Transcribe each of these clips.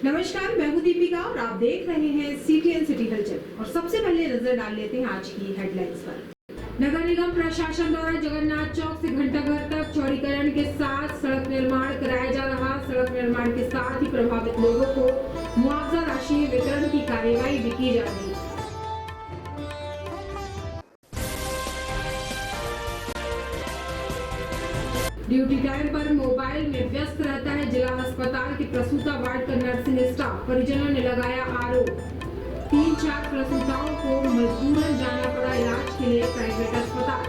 नमस्कार, मैं हूं दीपिका और आप देख रहे हैं सीटीएन सिटी हलचल। और सबसे पहले नजर डाल लेते हैं आज की हेडलाइंस पर। नगर निगम प्रशासन द्वारा जगन्नाथ चौक से घंटाघर तक चौड़ीकरण के साथ सड़क निर्माण कराया जा रहा। सड़क निर्माण के साथ ही प्रभावित लोगों को मुआवजा राशि वितरण की कार्यवाही भी की जा रही है। ड्यूटी टाइम पर मोबाइल में व्यस्त रहता है जिला अस्पताल के प्रसूता वार्ड का नर्सिंग स्टाफ। परिजनों ने लगाया आरोप। 3-4 प्रसूताओं को मजबूरन जाना पड़ा इलाज के लिए प्राइवेट अस्पताल।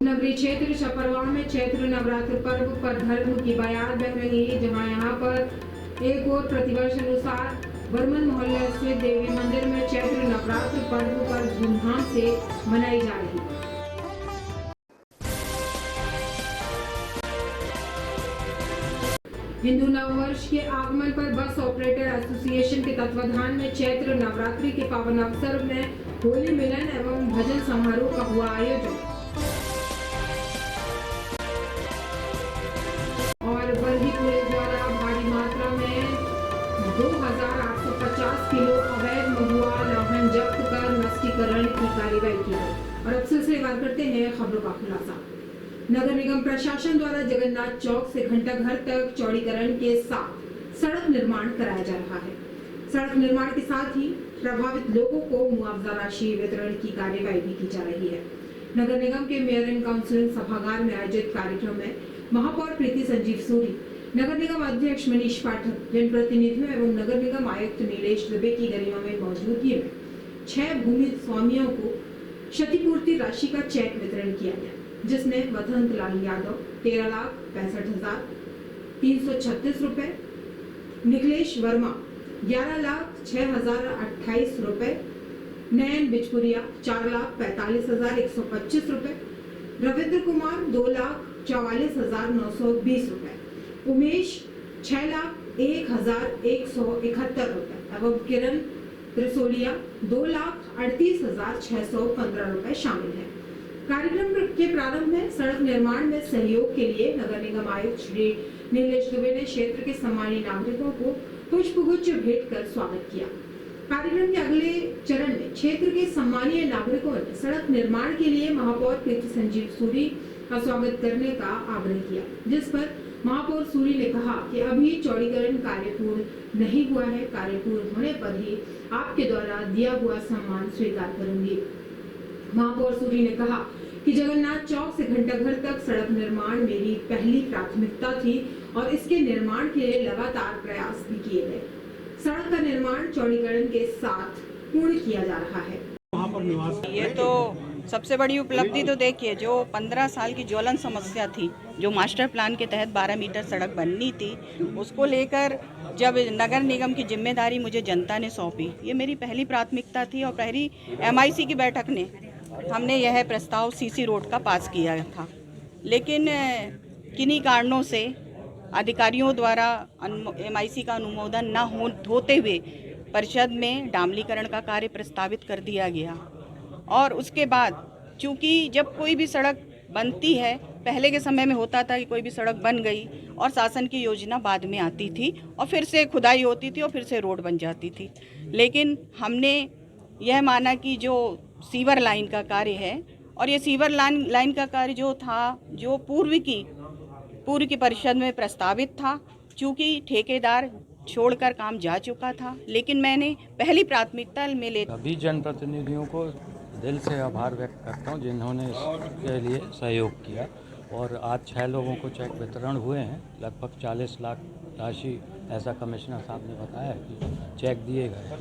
नगरीय क्षेत्र छपरवा में चैत्र नवरात्र पर्व पर धर्म की बयार बह रही है, जहां यहां पर एक और प्रतिवर्ष अनुसार बर्मन मोहल्ला स्थित देवी मंदिर में चैत्र नवरात्र पर्व पर धूमधाम से मनाई जा रही है। हिंदू नववर्ष के आगमन पर बस ऑपरेटर एसोसिएशन के तत्वाधान में चैत्र नवरात्रि के पावन अवसर में होली मिलन एवं भजन समारोह का हुआ आयोजन। और बरही पुलिस द्वारा भारी मात्रा में 2850 किलो अवैध महुआ लाहन जब्त कर नष्टीकरण की कार्यवाही की गई। और अब सिलसिलेवार करते हैं खबरों का खुलासा। नगर निगम प्रशासन द्वारा जगन्नाथ चौक से घंटाघर तक चौड़ीकरण के साथ सड़क निर्माण कराया जा रहा है। सड़क निर्माण के साथ ही प्रभावित लोगों को मुआवजा राशि वितरण की कार्यवाही भी की जा रही है। नगर निगम के मेयर एंड काउंसिल सभागार में आयोजित कार्यक्रम में महापौर प्रीति संजीव सूरी, नगर निगम अध्यक्ष मनीष पाठक, जनप्रतिनिधियों एवं नगर निगम आयुक्त नीलेश दुबे की गरिमा में मौजूदगी में 6 भूमि स्वामियों को क्षतिपूर्ति राशि का चेक वितरण किया गया, जिसमें वसंत लाल यादव 13,65,336 रुपए, निखिलेश वर्मा 11,06,028 रुपए, नयन बिचपुरिया 4,45,125 रुपए, रविंद्र कुमार 2,44,920 रुपए, उमेश 6,01,171 रुपए एवं किरण त्रिसोलिया 2,38,615 रुपए शामिल है। कार्यक्रम के प्रारंभ में सड़क निर्माण में सहयोग के लिए नगर निगम आयुक्त श्री नीलेश दुबे ने क्षेत्र के सम्मानीय नागरिकों को पुष्पगुच्छ भेंट कर स्वागत किया। कार्यक्रम के अगले चरण में क्षेत्र के सम्मानीय नागरिकों ने सड़क निर्माण के लिए महापौर प्रीति संजीव सूरी का स्वागत करने का आग्रह किया, जिस पर महापौर सूरी ने कहा कि अभी चौड़ीकरण कार्य पूर्ण नहीं हुआ है। कार्य पूर्ण होने पर ही आपके द्वारा दिया हुआ सम्मान स्वीकार करूंगी। महापौर सूरी ने कहा कि जगन्नाथ चौक से घंटाघर तक सड़क निर्माण मेरी पहली प्राथमिकता थी और इसके निर्माण के लिए लगातार प्रयास भी किए गए। सड़क का निर्माण चौड़ीकरण के साथ पूर्ण किया जा रहा है। ये तो सबसे बड़ी उपलब्धि तो देखिए, जो 15 साल की ज्वलन समस्या थी, जो मास्टर प्लान के तहत 12 मीटर सड़क बननी थी, उसको लेकर जब नगर निगम की जिम्मेदारी मुझे जनता ने सौंपी, ये मेरी पहली प्राथमिकता थी। और पहली MIC की बैठक ने हमने यह प्रस्ताव CC रोड का पास किया था, लेकिन किन्हीं कारणों से अधिकारियों द्वारा MIC का अनुमोदन न होते हुए परिषद में डामलीकरण का कार्य प्रस्तावित कर दिया गया। और उसके बाद चूँकि जब कोई भी सड़क बनती है, पहले के समय में होता था कि कोई भी सड़क बन गई और शासन की योजना बाद में आती थी और फिर से खुदाई होती थी और फिर से रोड बन जाती थी। लेकिन हमने यह माना कि जो सीवर लाइन का कार्य है, और ये सीवर लाइन का कार्य जो था, जो पूर्व की परिषद में प्रस्तावित था, चूँकि ठेकेदार छोड़कर काम जा चुका था, लेकिन मैंने पहली प्राथमिकता में ले सभी जनप्रतिनिधियों को दिल से आभार व्यक्त करता हूं जिन्होंने इसके लिए सहयोग किया। और आज 6 लोगों को चेक वितरण हुए हैं, लगभग 40 लाख राशि, ऐसा कमिश्नर साहब ने बताया कि चेक दिए गए।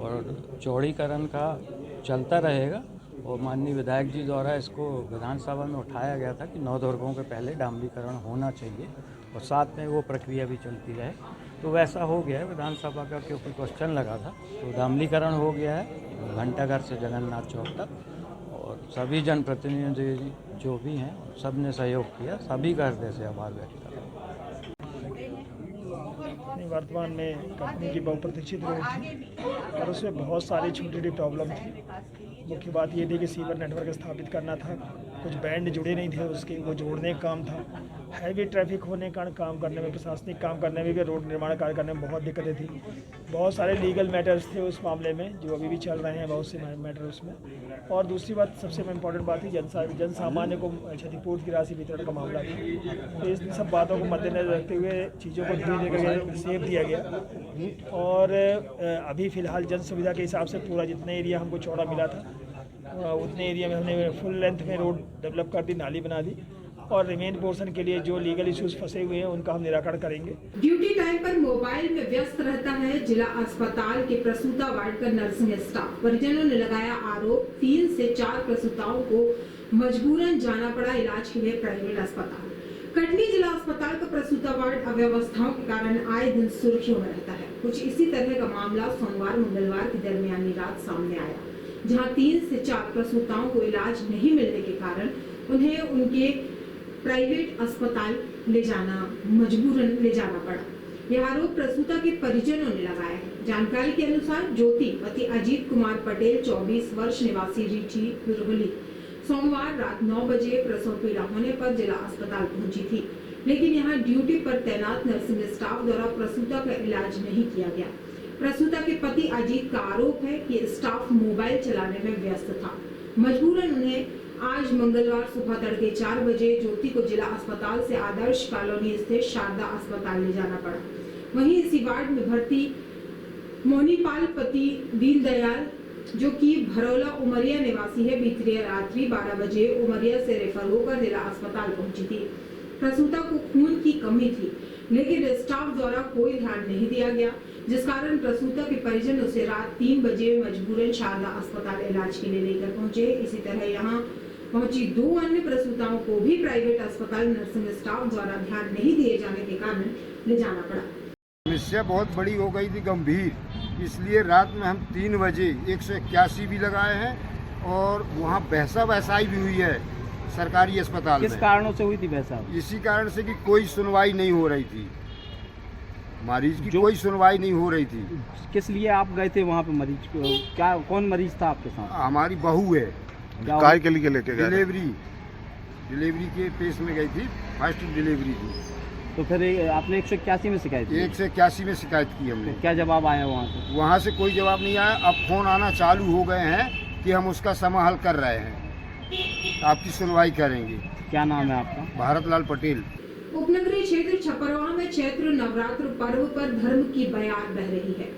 और चौड़ीकरण का चलता रहेगा और माननीय विधायक जी द्वारा इसको विधानसभा में उठाया गया था कि 9 दुर्गों के पहले डामलीकरण होना चाहिए और साथ में वो प्रक्रिया भी चलती रहे, तो वैसा हो गया है। विधानसभा का क्योंकि क्वेश्चन लगा था, तो डामलीकरण हो गया है घंटाघर से जगन्नाथ चौक तक। और सभी जनप्रतिनिधि जो भी हैं सब ने सहयोग किया, सभी का हृदय से आभार व्यक्त कर रहा हूँ। वर्तमान में कंपनी की बहुप्रतीक्षित रोड थी और उसमें बहुत सारी छोटी छोटी प्रॉब्लम थी। मुख्य बात ये थी कि सीवर नेटवर्क स्थापित करना था, कुछ बैंड जुड़े नहीं थे उसके, वो जोड़ने का काम था। हैवी ट्रैफिक होने के कारण काम करने में, प्रशासनिक काम करने में भी, रोड निर्माण कार्य करने में बहुत दिक्कतें थी। बहुत सारे लीगल मैटर्स थे उस मामले में जो अभी भी चल रहे हैं, बहुत से मैटर उसमें। और दूसरी बात, सबसे इम्पोर्टेंट बात थी जन सामान्य को क्षतिपूर्ति की राशि वितरण का मामला था। तो इस सब बातों को मद्देनजर रखते हुए चीज़ों को धीरे धीरे सेव दिया गया। और अभी फ़िलहाल जन सुविधा के हिसाब से पूरा जितने एरिया हमको चौड़ा मिला था उतने एरिया में हमने फुल लेंथ में रोड डेवलप कर दी, नाली बना दी। और रिमेन पोर्शन के लिए जो लीगल इश्यूज फंसे हुए हैं उनका हम निराकरण करेंगे। ड्यूटी टाइम पर मोबाइल में व्यस्त रहता है जिला अस्पताल के प्रसूता वार्ड का नर्सिंग स्टाफ। परिजनों ने लगाया आरोप, 3 से 4 प्रसूताओं को मजबूरन जाना पड़ा इलाज के लिए प्राइवेट अस्पताल। कटनी जिला अस्पताल का प्रसूता वार्ड अव्यवस्थाओं के कारण आए दिन सुर्खियों में रहता है। कुछ इसी तरह का मामला सोमवार मंगलवार की दरमियानी रात सामने आया, जहां 3 से 4 प्रसूताओं को इलाज नहीं मिलने के कारण उन्हें उनके प्राइवेट अस्पताल मजबूरन ले जाना पड़ा। यह आरोप प्रसूता के परिजनों ने लगाया है। जानकारी के अनुसार ज्योति पति अजीत कुमार पटेल 24 वर्ष निवासी रीठी हुरहुली सोमवार रात 9 बजे प्रसव पीड़ा होने पर जिला अस्पताल पहुंची थी, लेकिन यहां ड्यूटी पर तैनात नर्सिंग स्टाफ द्वारा प्रसूता का इलाज नहीं किया गया। प्रसूता के पति अजीत का आरोप है कि स्टाफ मोबाइल चलाने में व्यस्त था। मजबूरन उन्हें आज मंगलवार सुबह तड़के 4 बजे ज्योति को जिला अस्पताल से आदर्श कॉलोनी स्थित शारदा अस्पताल ले जाना पड़ा। वहीं इसी वार्ड में भर्ती मोनीपाल पति दीनदयाल, जो कि भरौला उमरिया निवासी है, बीती रात्रि 12 बजे उमरिया से रेफर होकर जिला अस्पताल पहुंची थी। प्रसूता को खून की कमी थी, लेकिन स्टाफ द्वारा कोई ध्यान नहीं दिया गया, जिस कारण प्रसूता के परिजन उसे रात 3 बजे मजबूरन शारदा अस्पताल इलाज के लिए लेकर पहुंचे। इसी तरह यहाँ पहुंची 2 अन्य प्रसूताओं को भी प्राइवेट अस्पताल नर्सिंग स्टाफ द्वारा ध्यान नहीं दिए जाने के कारण ले जाना पड़ा। समस्या बहुत बड़ी हो गई थी, गंभीर, इसलिए रात में हम 3 बजे 181 भी लगाए हैं और वहाँ बहसा बहसाई भी हुई है सरकारी अस्पताल में। किस कारणों से हुई थी बहसा? इसी कारण से कि कोई सुनवाई नहीं हो रही थी, मरीज की कोई सुनवाई नहीं हो रही थी। किस लिए आप गए थे वहाँ पे? मरीज क्या, कौन मरीज था आपके साथ? हमारी बहू है, काय के लिए लेके गए? डिलीवरी के पेश में गई थी, फर्स्ट डिलीवरी थी। तो फिर आपने 181 में शिकायत की? 181 में शिकायत की हमने। तो क्या जवाब आया वहाँ से? वहाँ से कोई जवाब नहीं आया। अब फोन आना चालू हो गए हैं कि हम उसका समाहल कर रहे हैं, आपकी सुनवाई करेंगे। क्या नाम है आपका? भारत लाल पटेल। उपनगरीय क्षेत्र छपरवा में चैत्र नवरात्र पर्व पर धर्म की बयार बह रही है।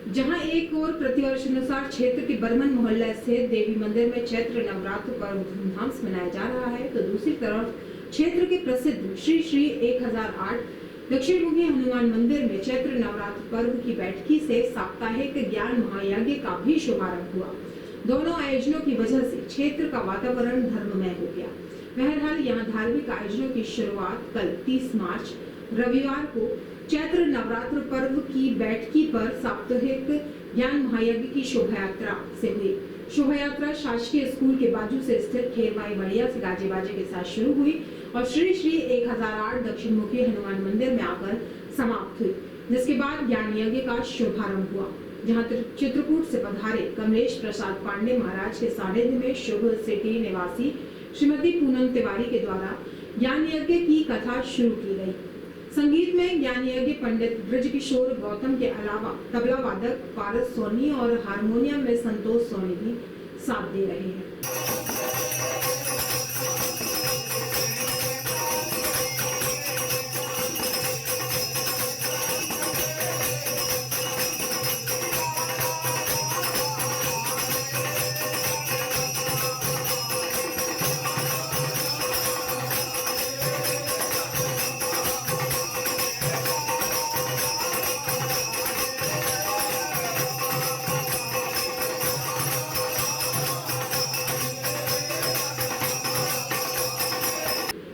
जहां एक और प्रतिवर्ष अनुसार क्षेत्र के बर्मन मोहल्ला स्थित देवी मंदिर में चैत्र नवरात्र पर्व धूमधाम से मनाया जा रहा है, तो दूसरी तरफ क्षेत्र के प्रसिद्ध श्री श्री 1008 दक्षिण मुखी हनुमान मंदिर में चैत्र नवरात्र पर्व की बैठकी से साप्ताहिक ज्ञान महायज्ञ का भी शुभारंभ हुआ। दोनों आयोजनों की वजह से क्षेत्र का वातावरण धर्ममय हो गया। बहरहाल यहाँ धार्मिक आयोजनों की शुरुआत कल 30 मार्च रविवार को चैत्र नवरात्र पर्व की बैठकी पर साप्ताहिक ज्ञान महायज्ञ की शोभा यात्रा से हुई। शोभा यात्रा शासकीय स्कूल के बाजू से स्थित खेरमाई बढ़िया से गाजे बाजे के साथ शुरू हुई और श्री श्री 1008 दक्षिण मुखी हनुमान मंदिर में आकर समाप्त हुई, जिसके बाद ज्ञान यज्ञ का शुभारंभ हुआ, जहां चित्रकूट से पधारे कमलेश प्रसाद पांडे महाराज के सानिध्य में शुभ सिटी निवासी श्रीमती पूनम तिवारी के द्वारा ज्ञान यज्ञ की कथा शुरू की गई। संगीत में ज्ञान यज्ञ पंडित ब्रजकिशोर गौतम के अलावा तबला वादक पारस सोनी और हारमोनियम में संतोष सोनी भी साथ दे रहे हैं।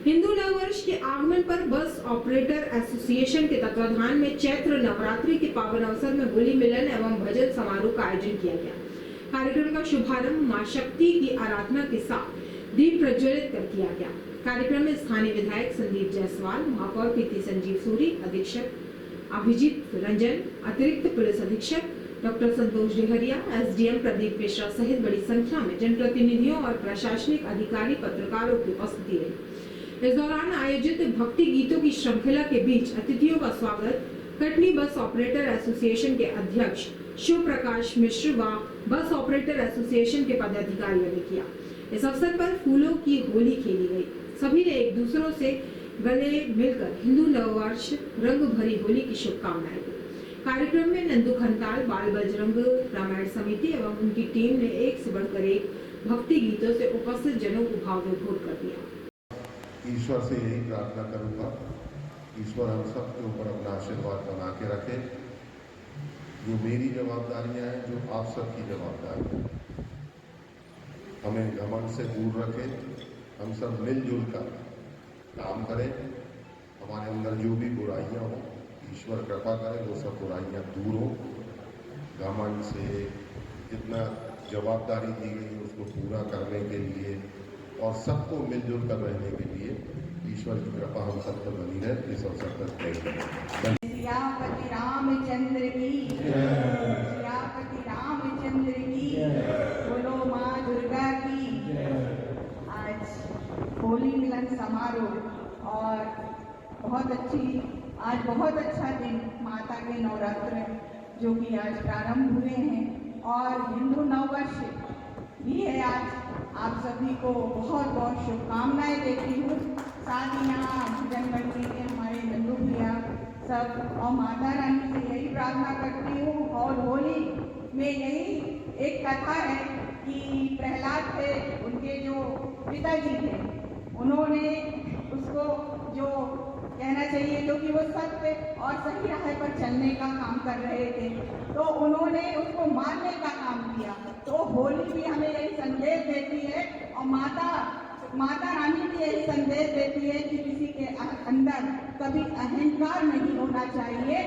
हिंदू नववर्ष के आगमन पर बस ऑपरेटर एसोसिएशन के तत्वाधान में चैत्र नवरात्रि के पावन अवसर में होली मिलन एवं भजन समारोह का आयोजन किया गया। कार्यक्रम का शुभारंभ मां शक्ति की आराधना के साथ दीप प्रज्वलित कर किया गया। कार्यक्रम में स्थानीय विधायक संदीप जायसवाल, महापौर प्रीति संजीव सूरी, अधीक्षक अभिजीत रंजन, अतिरिक्त पुलिस अधीक्षक डॉक्टर संतोष डेहरिया, एसडीएम प्रदीप मिश्रा सहित बड़ी संख्या में जनप्रतिनिधियों और प्रशासनिक अधिकारी पत्रकारों की उपस्थिति रही। इस दौरान आयोजित भक्ति गीतों की श्रृंखला के बीच अतिथियों का स्वागत कटनी बस ऑपरेटर एसोसिएशन के अध्यक्ष शिव प्रकाश मिश्र व बस ऑपरेटर एसोसिएशन के पदाधिकारियों ने किया। इस अवसर पर फूलों की होली खेली गई। सभी ने एक दूसरों से गले मिलकर हिंदू नववर्ष रंग भरी होली की शुभकामनाएं दी। कार्यक्रम में नंदू खंताल, बाल बजरंग रामायण समिति एवं उनकी टीम ने एक से बढ़कर एक भक्ति गीतों से उपस्थित जनों को भावविभोर कर दिया। ईश्वर से यही प्रार्थना करूंगा, ईश्वर हम सब के ऊपर अपना आशीर्वाद बना के रखे। जो मेरी जवाबदारियां हैं, जो आप सब की जवाबदारी है, हमें घमंड से दूर रखे। हम सब मिलजुल कर काम करें। हमारे अंदर जो भी बुराइयां हो, ईश्वर कृपा करे वो सब बुराइयां दूर हो। घमंड से जितना जवाबदारी दी गई उसको पूरा करने के लिए और सबको मिलजुल कर रहने के लिए ईश्वर की कृपा हम सब पर बनी रहे। इस अवसर पर जय सियापति रामचंद्र की, सियापति रामचंद्र की, बोलो माँ दुर्गा की। आज होली मिलन समारोह और आज बहुत अच्छा दिन माता के नवरात्र जो कि आज प्रारंभ हुए हैं और हिंदू नववर्ष भी है आज। आप सभी को बहुत बहुत शुभकामनाएं देती हूँ। साथ ही यहाँ जनगणना के हमारे नंदू भैया सब और माता रानी से यही प्रार्थना करती हूँ। और होली में यही एक कथा है कि प्रहलाद थे, उनके जो पिताजी थे, उन्होंने उसको जो कहना चाहिए जो कि वो सत्य और सही राह पर चलने का काम कर रहे थे, तो उन्होंने उसको मारने का काम किया। तो होली भी हमें यही संदेश देती है और माता रानी भी यही संदेश देती है कि किसी के अंदर कभी अहंकार नहीं होना चाहिए।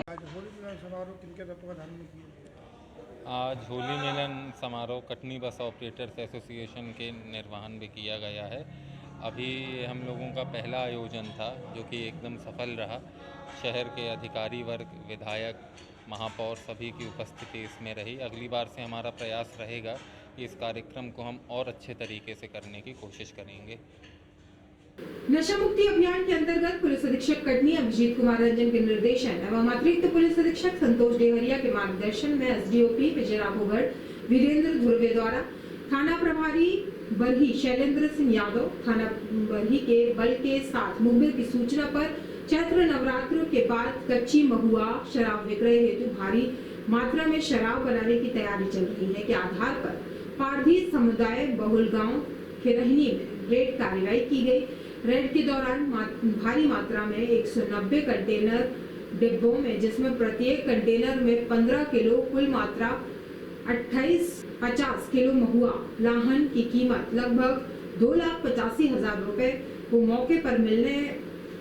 आज होली मिलन समारोह कटनी बस ऑपरेटर्स एसोसिएशन के निर्वहन में किया गया है। अभी हम लोगों का पहला आयोजन था जो कि एकदम सफल रहा। शहर के अधिकारी वर्ग, विधायक, महापौर सभी की उपस्थिति इसमें रही। अगली बार से हमारा प्रयास रहेगा कि इस कार्यक्रम को हम और अच्छे तरीके से करने की कोशिश करेंगे। नशा मुक्ति अभियान के अंतर्गत पुलिस अधीक्षक कटनी अभिजीत कुमार रंजन के निर्देशन एवं अतिरिक्त पुलिस अधीक्षक संतोष डेहरिया के मार्गदर्शन में एसडीओपी विजय राघोगढ़ वीरेंद्र धुर्वे द्वारा थाना प्रभारी बरही शैलेंद्र सिंह यादव, थाना बरही के बल के साथ मुखबिर की सूचना पर चैत्र नवरात्रों के बाद कच्ची महुआ शराब विक्रय हेतु भारी मात्रा में शराब बनाने की तैयारी चल रही है के आधार पर पारधी समुदाय बहुल गांव खेरहनी में रेड कार्रवाई की गई। रेड के दौरान भारी मात्रा में 190 कंटेनर डिब्बों में, जिसमें प्रत्येक कंटेनर में 15 किलो कुल मात्रा 2850 किलो महुआ लाहन की कीमत लगभग 2,85,000 रुपए को मौके पर मिलने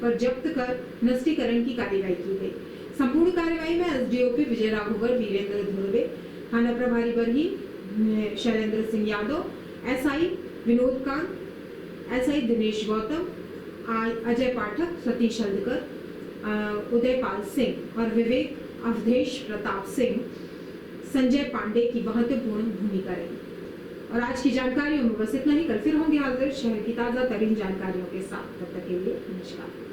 पर जब्त कर नष्टीकरण की कार्रवाई की गई। संपूर्ण कार्रवाई में एसडीओपी विजय राघोगढ़ वीरेंद्र धुर्वे, थाना प्रभारी बरही शैलेंद्र सिंह यादव, एसआई विनोद कांत, एसआई दिनेश गौतम, अजय पाठक, सतीश हल्दकर, उदयपाल सिंह और विवेक अवधेश प्रताप सिंह, संजय पांडे की महत्वपूर्ण भूमिका रही। और आज की जानकारियों में बस इतना ही। कल फिर होंगे हाजिर शहर की ताजा तरीन जानकारियों के साथ। तब तक के लिए नमस्कार।